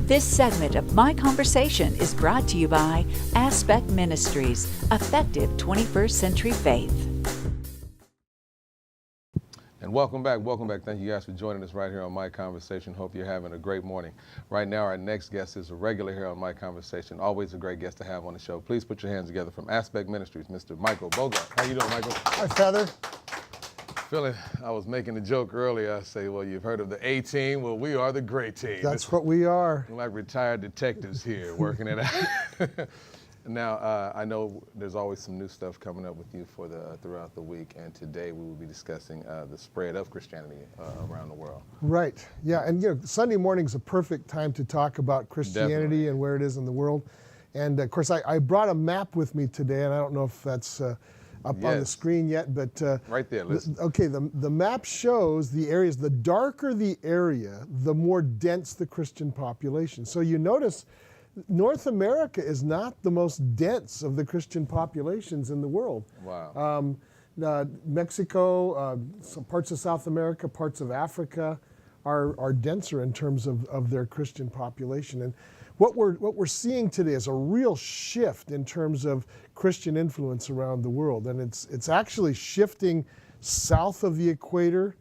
This segment of My Conversation is brought to you by Aspect Ministries, effective 21st century faith. And welcome back. Thank you guys for joining us right here on My Conversation. Hope you're having a great morning. Right now, our next guest is a regular here on My Conversation. Always a great guest to have on the show. Please put your hands together from Aspect Ministries, Mr. Michael Bogart. How you doing, Michael? Hi, Feather. I was making a joke earlier. I say, well, you've heard of the A-Team. Well, we are the great team. That's what we are. We're like retired detectives here working it out. Now, I know there's always some new stuff coming up with you throughout the week, and today we will be discussing the spread of Christianity around the world. Right. Yeah, and Sunday morning's a perfect time to talk about Christianity. Definitely. And where it is in the world. And of course, I brought a map with me today, and I don't know if that's up on the screen yet, but right there. The map shows the areas. The darker the area, the more dense the Christian population. So you notice North America is not the most dense of the Christian populations in the world. Wow. Mexico, some parts of South America, parts of Africa are denser in terms of their Christian population. And what we're seeing today is a real shift in terms of Christian influence around the world, and it's actually shifting south of the equator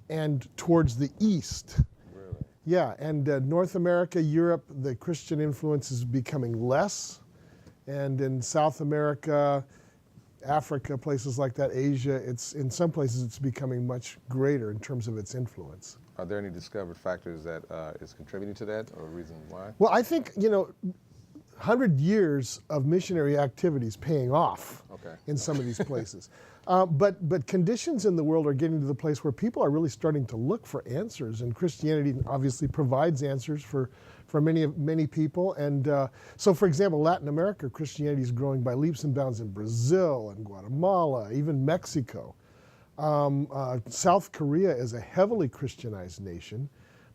and towards the east. Really? Yeah, and North America, Europe, the Christian influence is becoming less, and in South America, Africa, places like that, Asia, in some places it's becoming much greater in terms of its influence. Are there any discovered factors that is contributing to that, or reasons why? Well, I think 100 years of missionary activities paying off in some of these places. But conditions in the world are getting to the place where people are really starting to look for answers, and Christianity obviously provides answers for many people. And so, for example, Latin America, Christianity is growing by leaps and bounds in Brazil and Guatemala, even Mexico. South Korea is a heavily Christianized nation.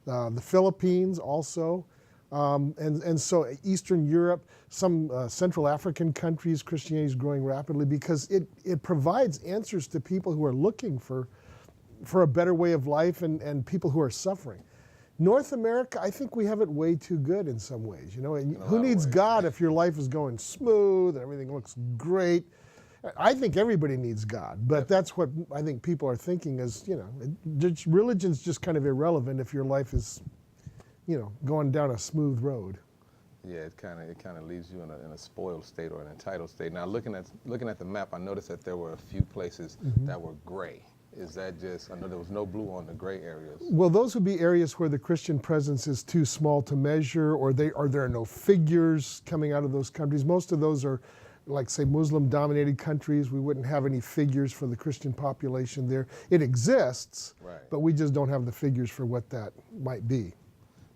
The Philippines also. And so Eastern Europe, some Central African countries, Christianity is growing rapidly because it provides answers to people who are looking for a better way of life and people who are suffering. North America, I think we have it way too good in some ways. And who needs God if your life is going smooth and everything looks great? I think everybody needs God, but that's what I think people are thinking is, religion's just kind of irrelevant if your life is going down a smooth road. Yeah, it kind of leaves you in a spoiled state or an entitled state. Now, looking at the map, I noticed that there were a few places that were gray. Is that just? I know there was no blue on the gray areas. Well, those would be areas where the Christian presence is too small to measure, or there are no figures coming out of those countries. Most of those are, like, say, Muslim-dominated countries. We wouldn't have any figures for the Christian population there. It exists, but we just don't have the figures for what that might be.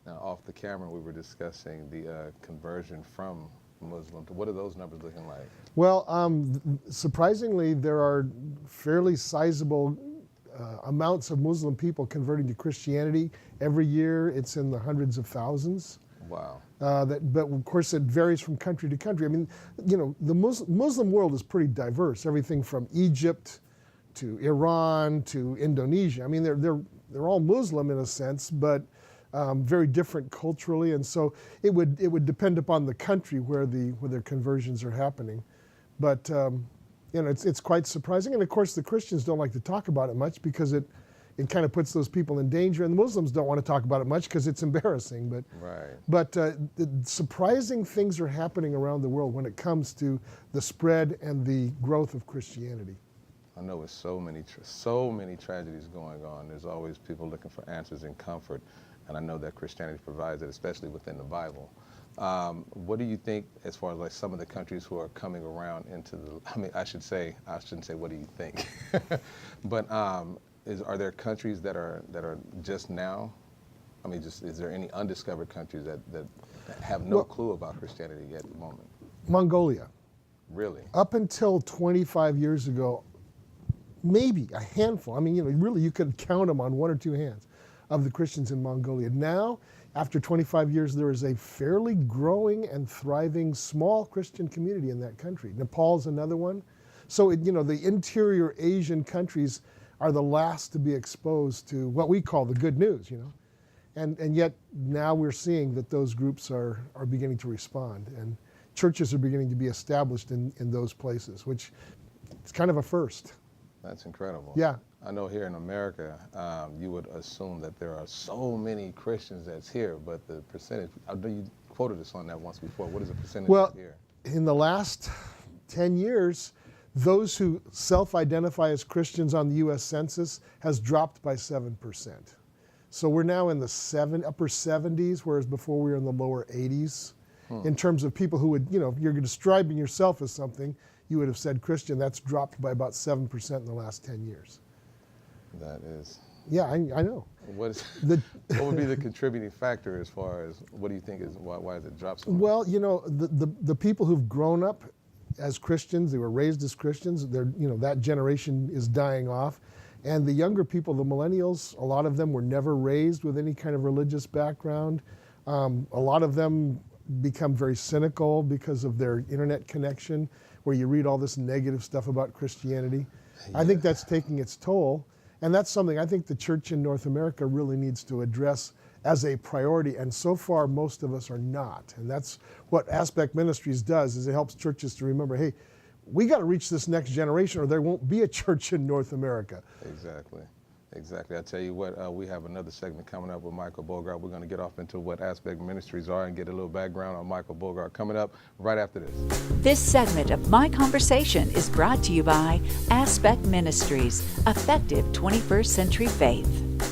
Now, off the camera, we were discussing the conversion from Muslim. What are those numbers looking like? Well, surprisingly, there are fairly sizable amounts of Muslim people converting to Christianity. Every year, it's in the hundreds of thousands. Wow. But of course, it varies from country to country. I mean, the Muslim world is pretty diverse. Everything from Egypt to Iran to Indonesia. I mean, they're all Muslim in a sense, but very different culturally, and so it would depend upon the country where their conversions are happening. But it's quite surprising, and of course the Christians don't like to talk about it much because it kind of puts those people in danger, and the Muslims don't want to talk about it much because it's embarrassing. But surprising things are happening around the world when it comes to the spread and the growth of Christianity. I know with so many tragedies going on, there's always people looking for answers and comfort. And I know that Christianity provides it, especially within the Bible. What do you think as far as like some of the countries who are coming around into I shouldn't say what do you think, but are there countries that are just now? I mean, is there any undiscovered countries that have no clue about Christianity at the moment? Mongolia. Really? Up until 25 years ago, maybe a handful. I mean, really you could count them on one or two hands of the Christians in Mongolia. Now, after 25 years, there is a fairly growing and thriving small Christian community in that country. Nepal's another one. So, the interior Asian countries are the last to be exposed to what we call the good news, And yet now we're seeing that those groups are beginning to respond, and churches are beginning to be established in those places, which is kind of a first. That's incredible. Yeah. I know here in America, you would assume that there are so many Christians that's here, but the percentage, I know you quoted us on that once before. What is the percentage here? In the last 10 years, those who self-identify as Christians on the U.S. Census has dropped by 7%. So we're now in the upper 70s, whereas before we were in the lower 80s. In terms of people who would, if you're describing yourself as something, you would have said Christian. That's dropped by about 7% in the last 10 years. That is. Yeah, I know. What would be the contributing factor as far as what do you think is why has it dropped so much? Well, the people who've grown up as Christians, they were raised as Christians, that generation is dying off. And the younger people, the millennials, a lot of them were never raised with any kind of religious background. A lot of them become very cynical because of their internet connection, where you read all this negative stuff about Christianity. Yeah. I think that's taking its toll. And that's something I think the church in North America really needs to address as a priority, and so far most of us are not. And that's what Aspect Ministries does, is it helps churches to remember, hey, we got to reach this next generation or there won't be a church in North America. Exactly. Exactly. I tell you what, we have another segment coming up with Michael Bogart. We're going to get off into what Aspect Ministries are and get a little background on Michael Bogart coming up right after this. This segment of My Conversation is brought to you by Aspect Ministries, Effective 21st Century Faith.